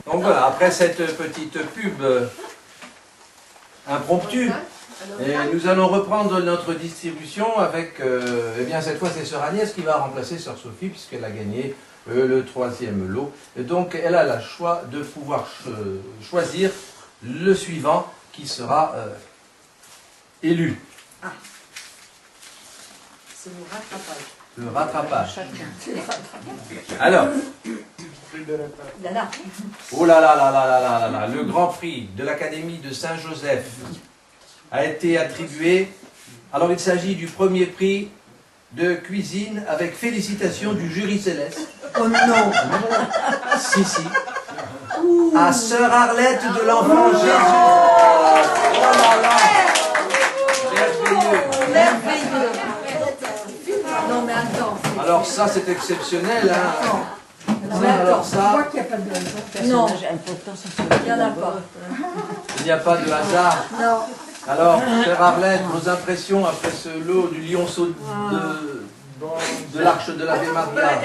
Donc voilà, après cette petite pub impromptue, nous allons reprendre notre distribution avec, eh bien cette fois c'est Sœur Agnès qui va remplacer Sœur Sophie puisqu'elle a gagné le 3e lot. Et donc elle a le choix de pouvoir choisir le suivant qui sera élu. Ah. C'est le rattrapage. Le rattrapage. Chacun. Alors, Là. oh là là là là là là là là, le grand prix de l'Académie de Saint-Joseph a été attribué. Alors il s'agit du premier prix de cuisine avec félicitations du jury céleste. Oh non. Si, si. À Sœur Arlette de l'Enfant Jésus. Oh là là. Merveilleux. Merveilleux. Non mais attends. Alors ça c'est exceptionnel. Hein. Non mais Alors attends. ça, Non. Il n'y en a pas. il n'y a pas de hasard. Non. Alors, Sœur Arlette, vos impressions après ce lot du lionceau de l'Arche de l'Ave Maria.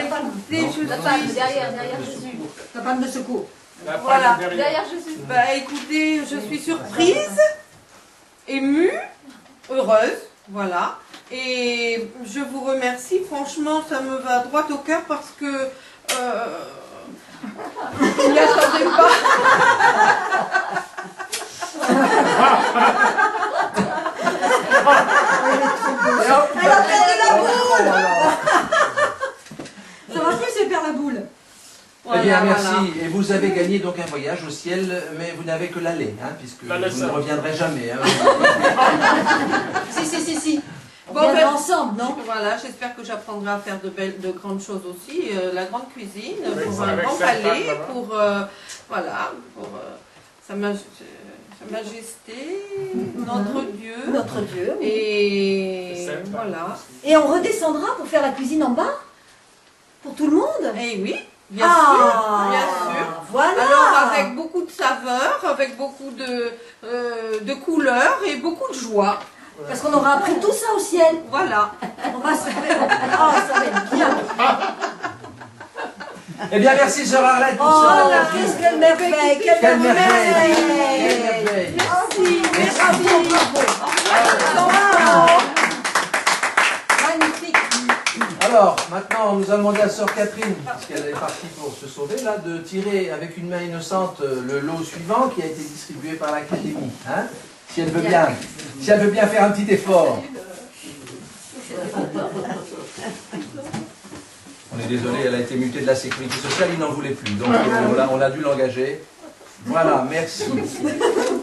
Derrière Jésus. La panne de secours. Voilà, derrière Jésus. Bah écoutez, je suis surprise, émue, heureuse, voilà. Et je vous remercie, franchement, ça me va droit au cœur parce que je n'y attendais pas. Elle a perdu la boule. Ça va plus, c'est perdre la boule. Eh bien, Voilà, merci. voilà. Et vous avez gagné donc un voyage au ciel, mais vous n'avez que l'aller, hein, puisque vous ne reviendrez jamais. Hein. Si. Bon, On ben, ensemble, non? Voilà, j'espère que j'apprendrai à faire de grandes choses aussi. La grande cuisine, pour un avec grand cette palais, femme, pour, voilà, pour Sa Majesté, notre Dieu. Notre Dieu. Oui. Et C'est sympa. voilà. Et on redescendra pour faire la cuisine en bas? Pour tout le monde? Et oui, bien sûr, bien sûr. Voilà. Alors avec beaucoup de saveurs, avec beaucoup de couleurs et beaucoup de joie. Parce qu'on aura appris tout ça au ciel. Voilà. On va se faire... Oh, ça va être bien. Eh bien, merci, Sœur Arlette, pour Oh ça. là, quelle merveille, quelle Quelle merveille. merveille. Merci, bravo. Magnifique. Alors, maintenant, nous allons demander à Sœur Catherine, puisqu'elle est partie pour se sauver, là, de tirer avec une main innocente le lot suivant qui a été distribué par l'Académie. Hein, si elle veut bien. Si elle veut bien faire un petit effort. On est désolé, elle a été mutée de la sécurité sociale, il n'en voulait plus. Donc on a dû l'engager. Voilà, merci.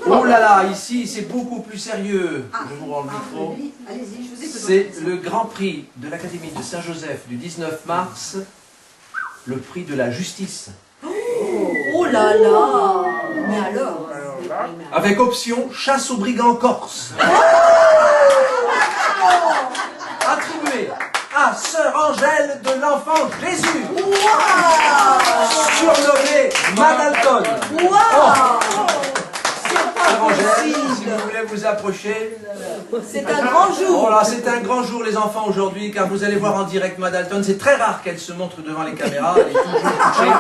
Oh là là, ici c'est beaucoup plus sérieux. Je vous rends le micro. Allez-y, je vous écoute. C'est le Grand Prix de l'Académie de Saint-Joseph du 19 mars, le prix de la justice. Oh là là. Mais alors? Alors là, Avec option chasse aux brigands corse. Attribué à Sœur Angèle de l'Enfant Jésus. Surnommée Madalton. Sœur Angèle, si vous voulez vous approcher. C'est un grand jour. Oh là, c'est un grand jour les enfants aujourd'hui, car vous allez voir en direct Madalton. C'est très rare qu'elle se montre devant les caméras, elle est toujours touchée.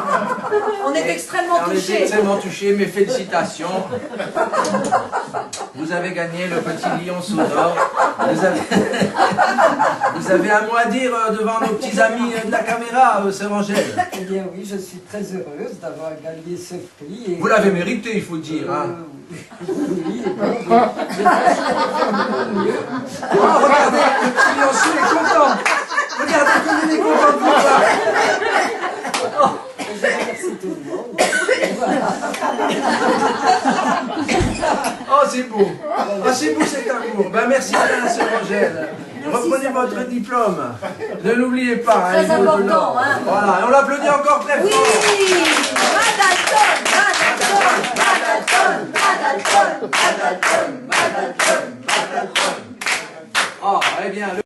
On est extrêmement Elle est touchés. extrêmement touchée, mes félicitations. Vous avez gagné le petit lion sonore. Vous avez un mot à dire devant nos petits amis de la caméra, Sœur Angèle. Eh bien oui, je suis très heureuse d'avoir gagné ce prix. Et Vous l'avez mérité, il faut dire. Hein. oui, et donc, je vais faire de mon mieux. Ah, regardez, le petit lionceau est content. Regardez comme il est content de vous voir. Je remercie tout le monde. Et voilà. Oh, c'est beau. Ah, c'est beau cet amour. Ben, merci bien, Sœur Angèle. Reprenez votre diplôme. Ne l'oubliez pas. Très il vaut de important, l'or. hein. Voilà, et on l'applaudit encore très Oui. fort. Oh, eh bien, le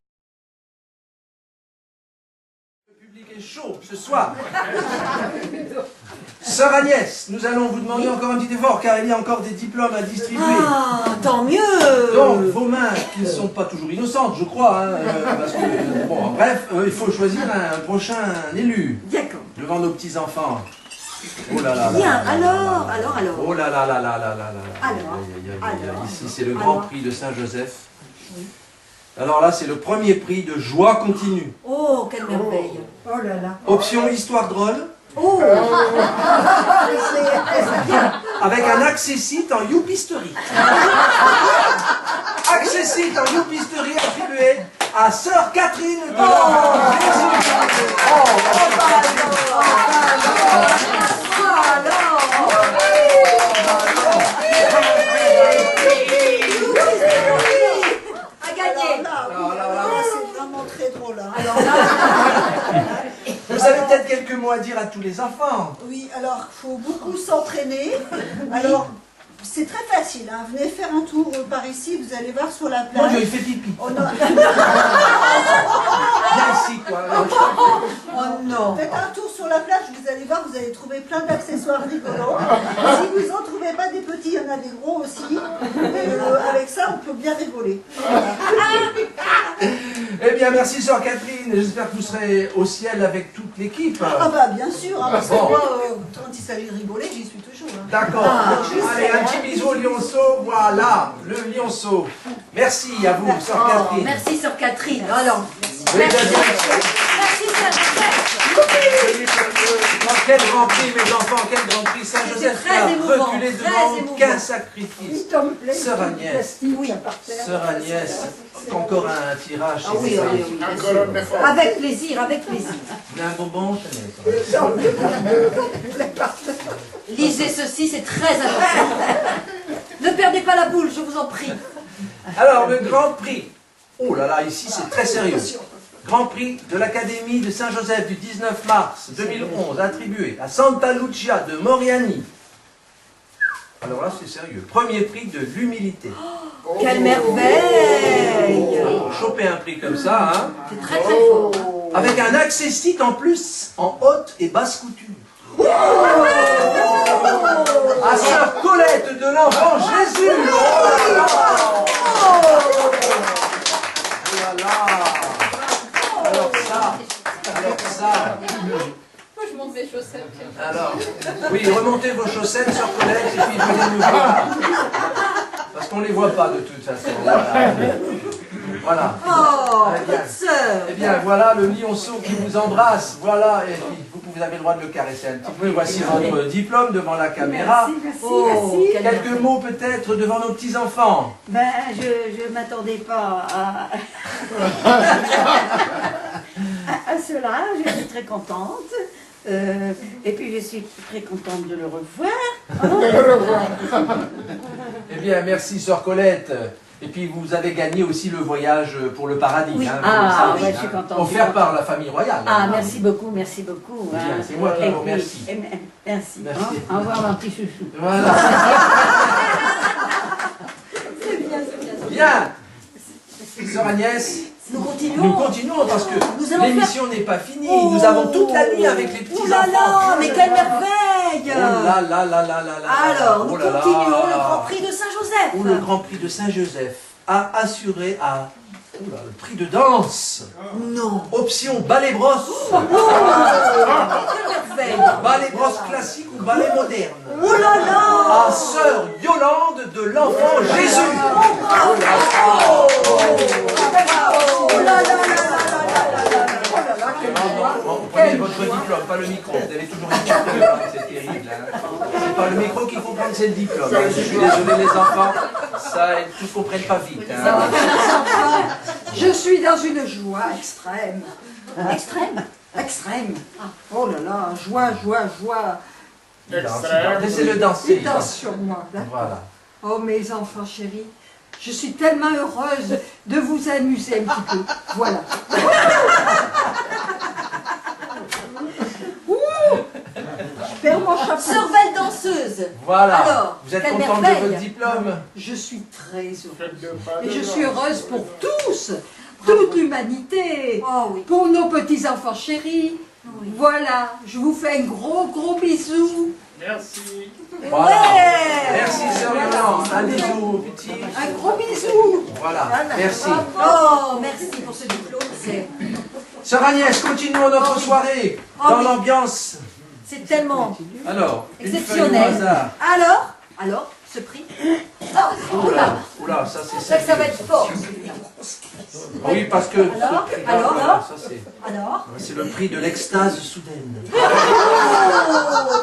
public est chaud ce soir. Sœur Agnès, nous allons vous demander encore un petit effort, car il y a encore des diplômes à distribuer. Ah, tant mieux. Donc, vos mains, qui ne sont pas toujours innocentes, je crois, hein, parce que, bon, bref, il faut choisir un prochain élu D'accord. devant nos petits-enfants. Oh là là là. Bien, là là alors, là. alors. Oh là là là là là là là. Alors, Aïe, aïe, aïe, aïe. alors. Ici, c'est le Grand Alors. Prix de Saint-Joseph. Oui. Alors là, c'est le premier prix de joie continue. Oh, quelle merveille. Oh là là. Option histoire drôle, Oh, avec un accessite en youpisterie. Accessite en youpisterie attribué à Sœur Catherine de l'Enfant Jésus. à gagner. Alors là, c'est vraiment très drôle. Hein. Alors là, Vous avez peut-être quelques mots à dire à tous les enfants. Oui, alors il faut beaucoup s'entraîner. Alors, c'est très facile. Hein. Venez faire un tour par ici, vous allez voir sur la Mon plage. Dieu, il fait pipi. On a- Viens ici, quoi. oh non. Faites un tour sur la plage, vous allez voir, vous allez trouver plein d'accessoires rigolants. Si vous n'en trouvez pas des petits, il y en a des gros aussi. Avec ça, on peut bien rigoler. Eh bien, merci, Sœur Catherine. J'espère que vous serez au ciel avec toute l'équipe. Ah bah bien sûr, hein, parce que Bon. moi, quand il s'agit de rigoler, j'y suis toujours. Hein. D'accord. Allez, un petit bisou au lionceau. Voilà, le lionceau. Merci à vous, Sœur Oh, Catherine. merci, Sœur Catherine. Alors, Oui, bien sûr. merci, Sœur Joseph. Quel grand prix, mes enfants, quel grand prix. Saint-Joseph très a émouvant, reculé très devant émouvant. aucun sacrifice. Sœur Agnès, Oui. Sœur Agnès, encore un tirage. Ah oui, oui, oui, bien sûr. Avec plaisir, avec plaisir. Vous voulez un bonbon, Chanel? Lisez ceci, c'est très important. Ne perdez pas la boule, je vous en prie. Alors, le grand prix. Oh là là, ici, c'est très sérieux. Grand prix de l'Académie de Saint-Joseph du 19 mars 2011, attribué à Santa Lucia de Moriani. Alors là, c'est sérieux. Premier prix de l'humilité. Quelle merveille. Choper un prix comme ça, hein, C'est très très fort. avec un accessite en plus en haute et basse couture. À Sœur Colette de l'Enfant Jésus. Oh là là. Oh là là. Alors ça. Moi, je monte mes chaussettes. Alors, oui, remontez vos chaussettes, Sœur Colette, et puis venez nous voir. Parce qu'on ne les voit pas de toute façon. Voilà. Oh, Très bien. petite sœur. Eh bien, voilà le lionceau qui vous embrasse. Voilà, et puis vous avez le droit de le caresser un petit peu. Voici votre diplôme devant la caméra. Oh, quelle merveille. Quelques mots peut-être devant nos petits-enfants. Ben, je ne m'attendais pas à cela. Je suis très contente. Et puis, je suis très contente de le revoir. Eh bien, merci, Sœur Colette. Et puis, vous avez gagné aussi le voyage pour le paradis. Oui. Hein, Ah, vous le savez, ouais, je suis contente. offert par la famille royale. Ah, hein. merci beaucoup, merci beaucoup. Eh bien, hein. c'est moi qui Et vous puis, remercie. Merci. Merci. Au revoir, mon petit chouchou. Voilà. Bien. Sœur Agnès, Nous nous continuons. continuons parce que Nous allons l'émission n'est pas finie. Oh. Nous avons toute la nuit avec les petits Oh là là, enfants. mais quelle merveille. Oh là là là là là là. Alors, nous Oh là là. continuons le Grand Prix de Saint-Joseph. Où le Grand Prix de Saint-Joseph a assuré à le prix de danse. Non. Option ballet brosse. Quelle merveille. Ballet brosse classique ou ballet moderne. Oh là là. À Sœur Yolande de l'Enfant Jésus. Oh là là là là. Bon, prenez votre diplôme, pas le micro. Vous avez toujours une diplôme, c'est terrible. Hein. C'est pas le micro qu'il faut prendre, c'est le diplôme. Hein. Je suis désolé les enfants, ça, ils ne comprennent pas vite. Hein. Je suis dans une joie extrême. Extrême. Extrême. Oh là là, joie. Laissez-le danser. Il danse sur moi. Là. Voilà. Oh mes enfants chéris, je suis tellement heureuse de vous amuser un petit peu. Voilà. Je perds mon chapeau. Sœur belle danseuse. Voilà. Alors, vous êtes quelle contente de merveille. votre diplôme? Je suis très heureuse. Et je suis heureuse pour tous, toute l'humanité, Oh oui. pour nos petits-enfants chéris. Oui. Voilà, je vous fais un gros bisou. Merci. Voilà. Ouais. Merci, sœur Yolande. Un bisou, petit. Un gros bisou. Voilà, merci. Oh, merci pour ce diplôme. Sœur Agnès, continuons notre soirée dans oui. l'ambiance. C'est tellement Alors, une feuille au exceptionnel. hasard. Alors, ce prix. Oula, oula, ça c'est Ça, ça va être fort. Oui, parce que... Alors, voilà, ça c'est le prix de l'extase soudaine. Oh,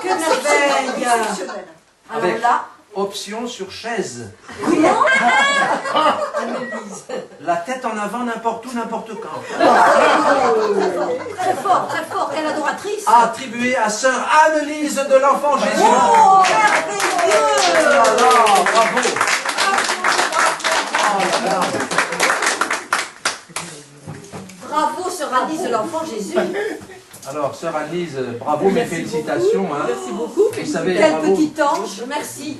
que merveille. Exceptionnel. Alors Avec là, option sur chaise. La tête en avant n'importe où, n'importe quand. très fort, quelle adoratrice. Attribué à sœur Anne-Lise de l'Enfant Jésus. Oh, Oh merveilleux. là là, bravo. Oh là là. Bravo, sœur Alice de l'Enfant Jésus. Alors, sœur Anne-Lise, bravo, mes félicitations. Hein. Merci beaucoup. Vous savez, Quel bravo. petit ange, merci.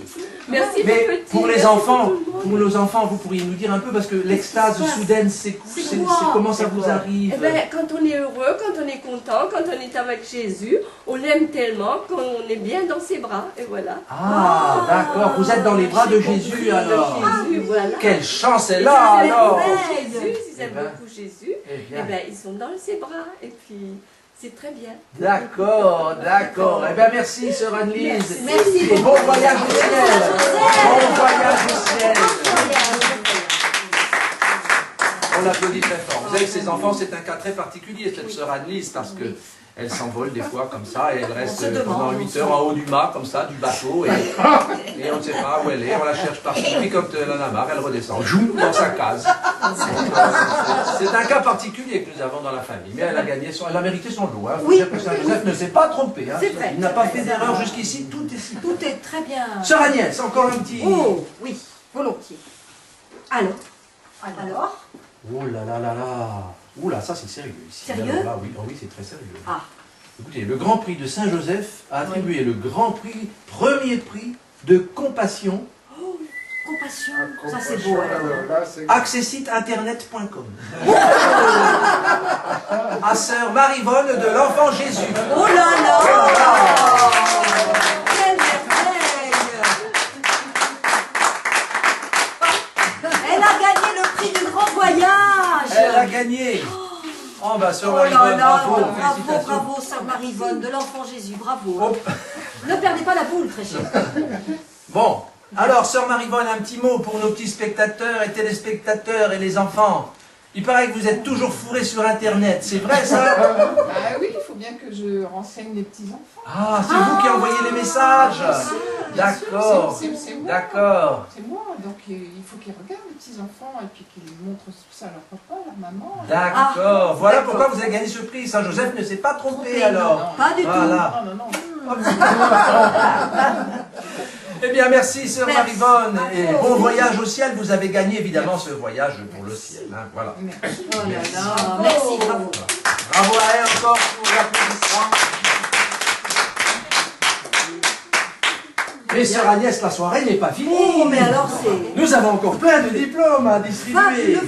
Merci Mais mon petit. pour les Merci enfants, tout le monde. pour nos enfants, vous pourriez nous dire un peu, parce que l'extase soudaine, c'est comment ça vous arrive? Eh ben, quand on est heureux, quand on est content, quand on est avec Jésus, on l'aime tellement qu'on est bien dans ses bras. Et voilà. Ah, d'accord, vous êtes dans les bras de Jésus alors. Jésus, voilà. Quelle chance est Ils là aiment alors. beaucoup Jésus, ils aiment Eh ben. beaucoup Jésus. Eh Eh bien, ben, ils sont dans ses bras. Et puis, c'est très bien. d'accord, d'accord. Eh bien, merci, sœur Anne-Lise. Merci Et bon voyage au ciel. Bon voyage au ciel. On l'applaudit très fort. Vous savez que ces enfants, c'est un cas très particulier, cette sœur Anne-Lise, parce que elle s'envole des fois comme ça, et elle reste pendant 8 heures en haut du mât, comme ça, du bateau, et on ne sait pas où elle est, on la cherche partout, puis quand elle en a marre, elle redescend, joue dans sa case. C'est un cas particulier que nous avons dans la famille, mais elle a mérité son lot. Hein. Faut dire que Saint-Joseph ne s'est pas trompé. Hein. C'est vrai. Il n'a pas fait d'erreur jusqu'ici, tout est si. Tout est très bien. Sœur Agnès, encore un petit... Oh, oui, volontiers. Alors Oh là là là là. Ouh là, ça c'est sérieux ici. Sérieux? Alors là, oui, oh oui, c'est très sérieux. Ah. Écoutez, le Grand Prix de Saint-Joseph a attribué le Grand Prix, premier prix de compassion Compassion, ça c'est beau. accessiteinternet.com à sœur Marivonne de l'Enfant Jésus. Oh là là. Quelle merveille. Elle a gagné le prix du grand voyage. Elle a gagné. Oh bah sœur Oh là Marivonne, là, bravo, bravo, félicitations. bravo, sœur Marivonne de l'Enfant Jésus, bravo. Hop. Ne perdez pas la boule, très cher. Bon, alors sœur Marivonne, un petit mot pour nos petits spectateurs et téléspectateurs et les enfants. Il paraît que vous êtes toujours fourrés sur Internet, c'est vrai ça? Ah oui, il faut bien que je renseigne les petits-enfants. Ah, c'est vous qui envoyez les messages. Bien sûr, D'accord, c'est moi. d'accord. C'est moi, donc il faut qu'ils regardent les petits-enfants et puis qu'ils montrent tout ça à leur papa, à leur maman. D'accord, voilà d'accord. pourquoi vous avez gagné ce prix. Saint-Joseph ne s'est pas trompé Trompé, alors. Pas du tout. Voilà. Non, non, non. Eh bien, merci sœur Merci. Marivonne et bon voyage au ciel. Vous avez gagné évidemment ce voyage pour le ciel. Hein, voilà. Merci. Oh là là, merci, bravo. Bravo à elle encore pour l'applaudissement. Mais sœur Agnès, la soirée n'est pas finie. Oh, mais alors c'est Nous avons encore plein de diplômes à distribuer. fabuleux.